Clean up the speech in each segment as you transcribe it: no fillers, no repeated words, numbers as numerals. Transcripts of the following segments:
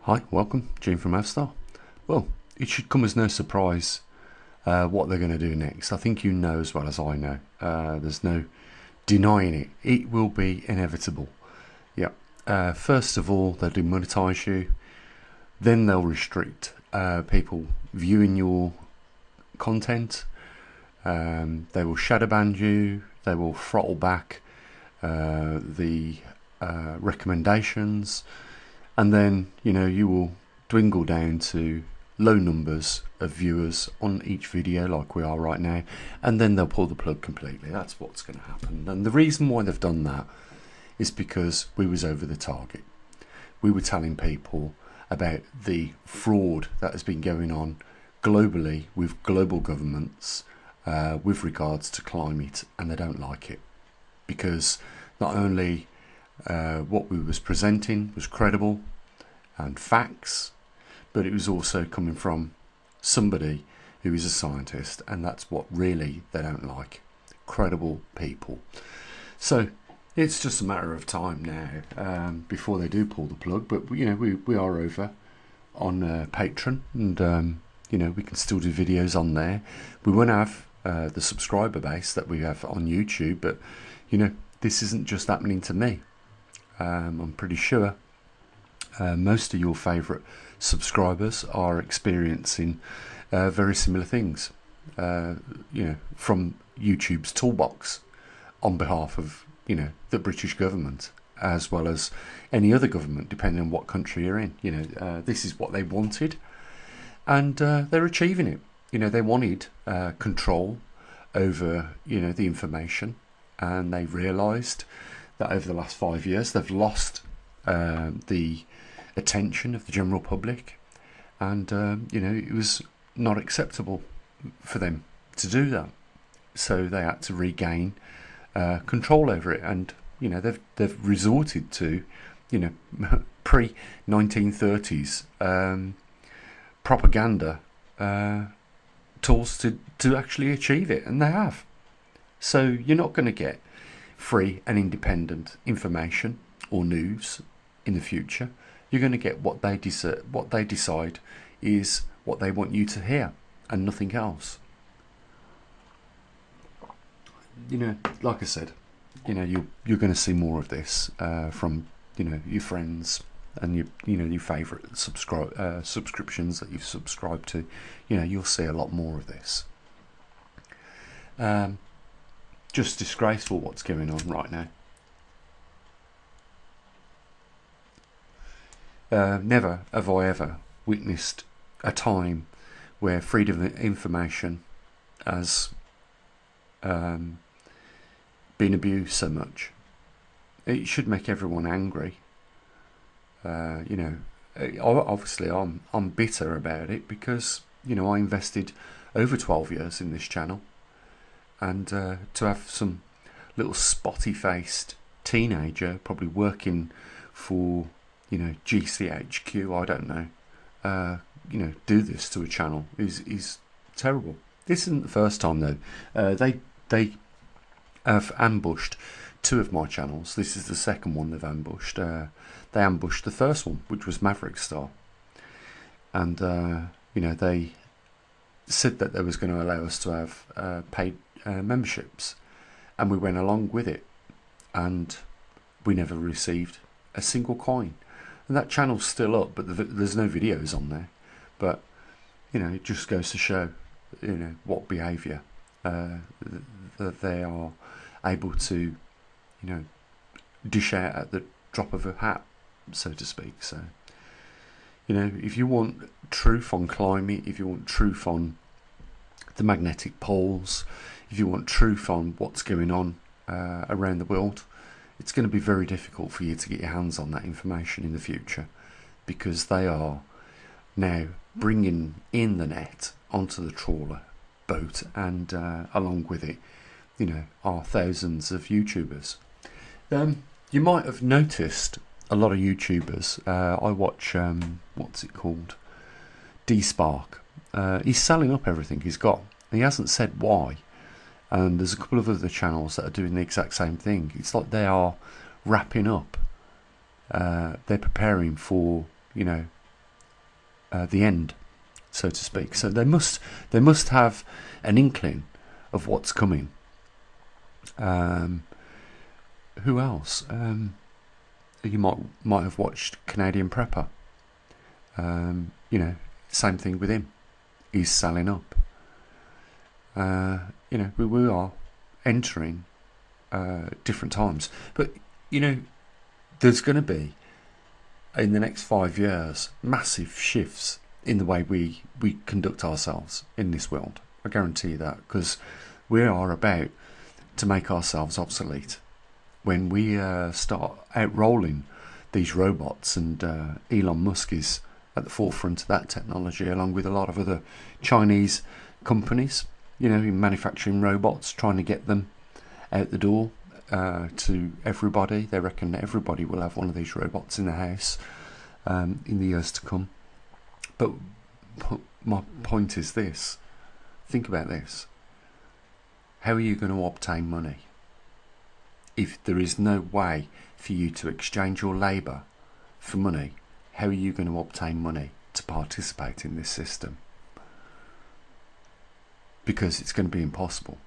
Hi, welcome, Gene from Avstar. Well, it should come as no surprise what they're going to do next. I think you know as well as I know. There's no denying it. It will be inevitable. Yeah. First of all, they'll demonetize you. Then they'll restrict people viewing your content. They will shadow ban you. They will throttle back the recommendations. And then, you will dwindle down to low numbers of viewers on each video like we are right now. And then they'll pull the plug completely. That's what's going to happen. And the reason why they've done that is because we was over the target. We were telling people about the fraud that has been going on globally with global governments with regards to climate, and they don't like it. Because not only what we was presenting was credible and facts, but it was also coming from somebody who is a scientist, and that's what really they don't like, credible people. So it's just a matter of time now before they do pull the plug. But we are over on Patreon, and we can still do videos on there. We won't have the subscriber base that we have on YouTube, but this isn't just happening to me. I'm pretty sure most of your favourite subscribers are experiencing very similar things, from YouTube's toolbox on behalf of the British government, as well as any other government, depending on what country you're in. This is what they wanted, and they're achieving it. They wanted control over the information, and they realised that over the last 5 years they've lost the attention of the general public, and it was not acceptable for them to do that. So they had to regain control over it, and they've resorted to pre-1930s propaganda tools to actually achieve it, and they have. So you're not going to get free and independent information or news in the future. You're going to get what they decide is what they want you to hear, and nothing else. Like I said, you're going to see more of this from your friends and your favourite subscriptions that you've subscribed to. You'll see a lot more of this. Just disgraceful what's going on right now. Never have I ever witnessed a time where freedom of information has been abused so much. It should make everyone angry. Obviously I'm bitter about it because I invested over 12 years in this channel. And to have some little spotty-faced teenager, probably working for, GCHQ, I don't know, do this to a channel is terrible. This isn't the first time though. They have ambushed two of my channels. This is the second one they've ambushed. They ambushed the first one, which was Maverick Star, and they said that they was going to allow us to have paid memberships, and we went along with it, and we never received a single coin. And that channel's still up, but there's no videos on there. But it just goes to show what behaviour that they are able to dish out at the drop of a hat, so to speak. So if you want truth on climate, if you want truth on the magnetic poles, if you want truth on what's going on around the world, it's going to be very difficult for you to get your hands on that information in the future, because they are now bringing in the net onto the trawler boat, and along with it are thousands of YouTubers. You might have noticed a lot of YouTubers. I watch what's it called, D-Spark. He's selling up everything he's got. He hasn't said why, and there's a couple of other channels that are doing the exact same thing. It's like they are wrapping up. They're preparing for the end, so to speak. So they must have an inkling of what's coming. Who else? You might have watched Canadian Prepper. Same thing with him. He's selling up. We are entering different times, but there's going to be, in the next 5 years, massive shifts in the way we conduct ourselves in this world. I guarantee you that, because we are about to make ourselves obsolete when we start outrolling these robots, and Elon Musk is at the forefront of that technology, along with a lot of other Chinese companies, in manufacturing robots, trying to get them out the door to everybody. They reckon everybody will have one of these robots in the house in the years to come. But my point is this: think about this. How are you going to obtain money if there is no way for you to exchange your labour for money? How are you going to obtain money to participate in this system? Because it's going to be impossible.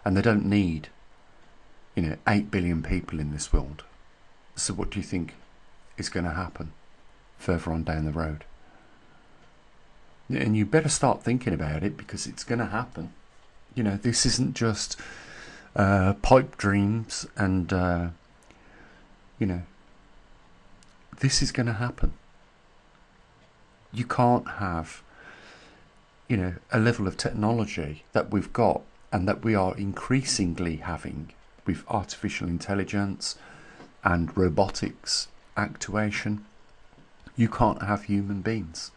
And they don't need 8 billion people in this world. So what do you think is going to happen further on down the road? And you better start thinking about it, because it's going to happen. This isn't just pipe dreams, and this is going to happen. You can't have a level of technology that we've got, and that we are increasingly having with artificial intelligence and robotics actuation. You can't have human beings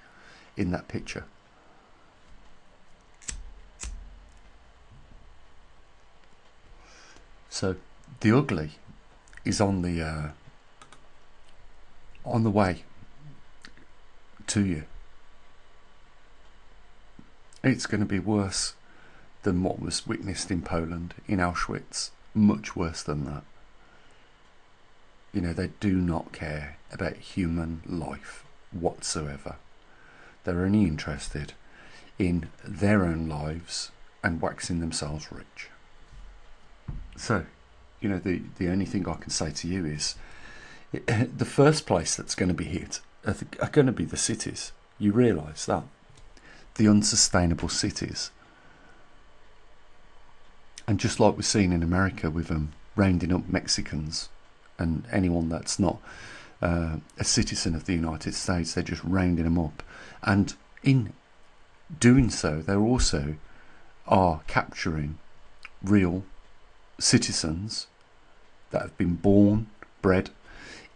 in that picture. So the ugly is on the way to you. It's going to be worse than what was witnessed in Poland, in Auschwitz. Much worse than that. They do not care about human life whatsoever. They're only interested in their own lives and waxing themselves rich. So, the only thing I can say to you is, the first place that's going to be hit are going to be the cities. You realise that? The unsustainable cities. And just like we're seeing in America with them rounding up Mexicans and anyone that's not a citizen of the United States, they're just rounding them up. And in doing so, they also are capturing real citizens that have been born, bred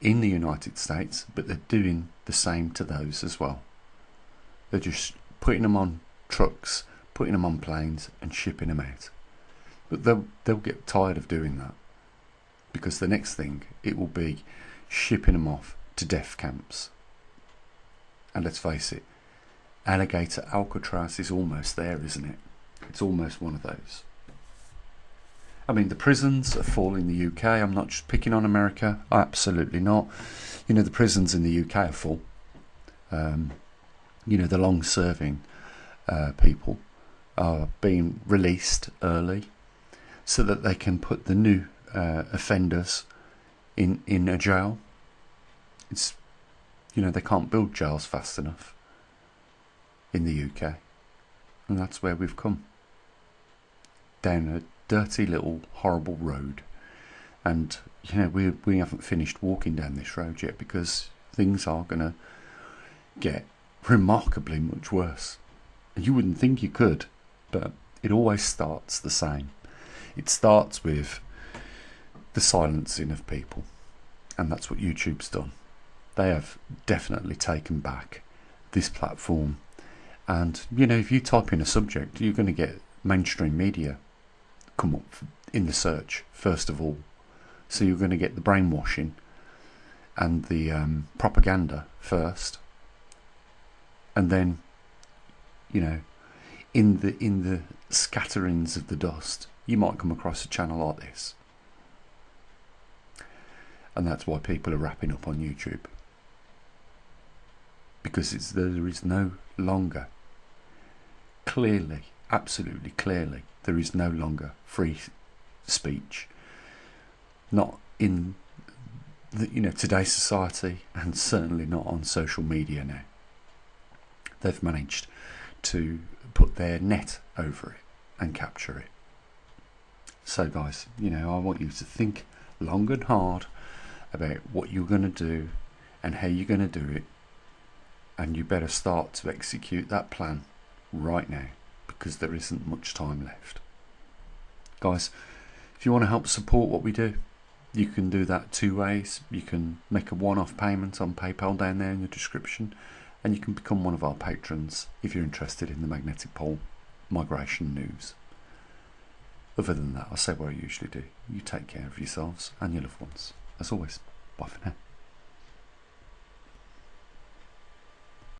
in the United States, but they're doing the same to those as well. They're just putting them on trucks, putting them on planes and shipping them out. But they'll get tired of doing that, because the next thing, it will be shipping them off to death camps. And let's face it, alligator Alcatraz is almost there, isn't it? It's almost one of those. I mean, the prisons are full in the UK. I'm not just picking on America. Absolutely not. The prisons in the UK are full. The long-serving people are being released early so that they can put the new offenders in a jail. It's, they can't build jails fast enough in the UK. And that's where we've come. Down a dirty little horrible road. And we haven't finished walking down this road yet, because things are going to get remarkably much worse. And you wouldn't think you could, but it always starts the same. It starts with the silencing of people, and that's what YouTube's done. They have definitely taken back this platform. And if you type in a subject, you're going to get mainstream media come up in the search first of all. So you're going to get the brainwashing and the propaganda first, and then in the scatterings of the dust, you might come across a channel like this. And that's why people are wrapping up on YouTube. because there is no longer, clearly, absolutely clearly, there is no longer free speech. Not in today's society, and certainly not on social media now. They've managed to put their net over it and capture it. So guys, I want you to think long and hard about what you're going to do and how you're going to do it, and you better start to execute that plan right now, because there isn't much time left. Guys, if you want to help support what we do, you can do that two ways. You can make a one-off payment on PayPal down there in the description, and you can become one of our patrons if you're interested in the magnetic pole migration news. Other than that, I'll say what I usually do. You take care of yourselves and your loved ones. As always, bye for now.